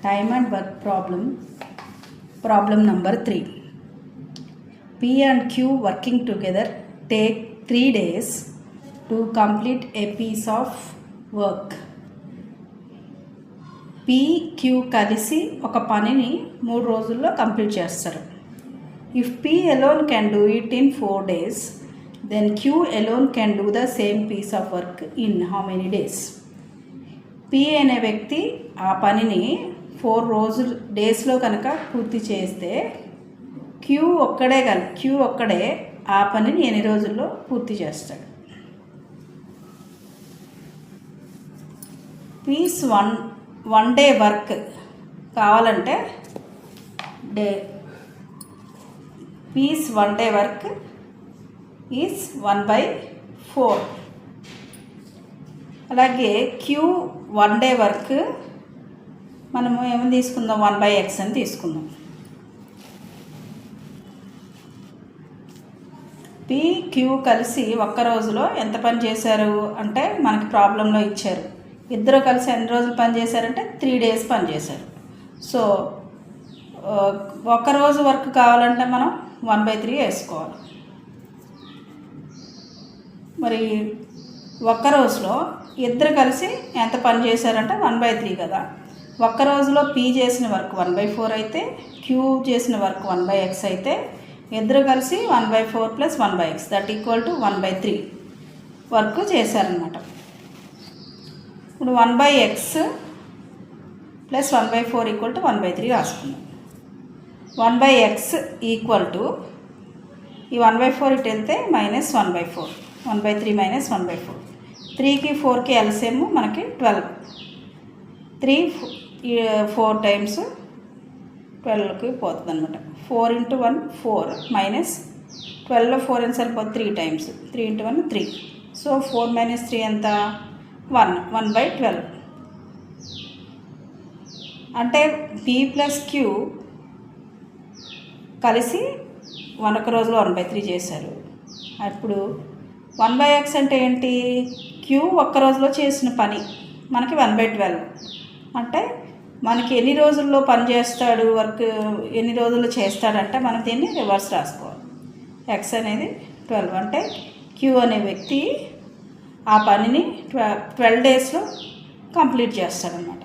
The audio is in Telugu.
Time and work problem number 3. P and Q working together take 3 days to complete a piece of work. P, Q కలిసి ఒక పనిని 3 రోజుల్లో కంప్లీట్ చేస్తారు. If P alone can do it in 4 days, then Q alone can do the same piece of work in how many days? P అనే వ్యక్తి ఆ పనిని 4 డేస్లో కనుక పూర్తి చేస్తే Q ఒక్కడే ఆ పనిని ఎన్ని రోజుల్లో పూర్తి చేస్తాడు? పీస్ వన్ డే వర్క్ కావాలంటే పీస్ 1 day వర్క్ ఈజ్ 1/4. అలాగే Q 1 day వర్క్ మనము ఏమని తీసుకుందాం, 1/x అని తీసుకుందాం. P, Q కలిసి ఒక్క రోజులో ఎంత పని చేశారు అంటే మనకి ప్రాబ్లంలో ఇచ్చారు. ఇద్దరు కలిసి ఎన్ని రోజులు పని చేశారంటే 3 days పని చేశారు. సో ఒక రోజు వర్క్ కావాలంటే మనం 1/3 వేసుకోవాలి. మరి ఒక్క రోజులో ఇద్దరు కలిసి ఎంత పని చేశారంటే 1/3 కదా. ఒక్క రోజులో P చేసిన వర్క్ 1/4 అయితే, Q చేసిన వర్క్ 1/x అయితే, ఇద్దరు కలిసి 1/4 + 1/x that equal to 1/3 work చేశారనమాట. ఇప్పుడు 1/x + 1/4 = 1/3 రాసుకున్నాం. 1/x ఈక్వల్ టు ఈ 1/4 ఇటు వెళ్తే -1/4, 1/3 - 1/4. 3కి 4కి ఎల్సిఎం మనకి 12. 3 4 టైమ్స్ 12కి పోతుంది అనమాట. 4 × 1 4 -12లో 4 ఎంత సరిపోతుంది? 3 టైమ్స్. 3 × 1 3. సో 4 - 3 ఎంత? 1/12. అంటే P + Q కలిసి ఒక రోజులో 1/3 చేశారు. అప్పుడు 1/x అంటే ఏంటి? Q ఒక్క రోజులో చేసిన పని మనకి 1/12. అంటే మనకి ఎన్ని రోజుల్లో పని చేస్తాడు, వర్క్ ఎన్ని రోజుల్లో చేస్తాడంటే మనం దీన్ని రివర్స్ రాసుకోవాలి. x అనేది 12 అంటే Q అనే వ్యక్తి ఆ పనిని 12 డేస్లో కంప్లీట్ చేస్తాడనమాట.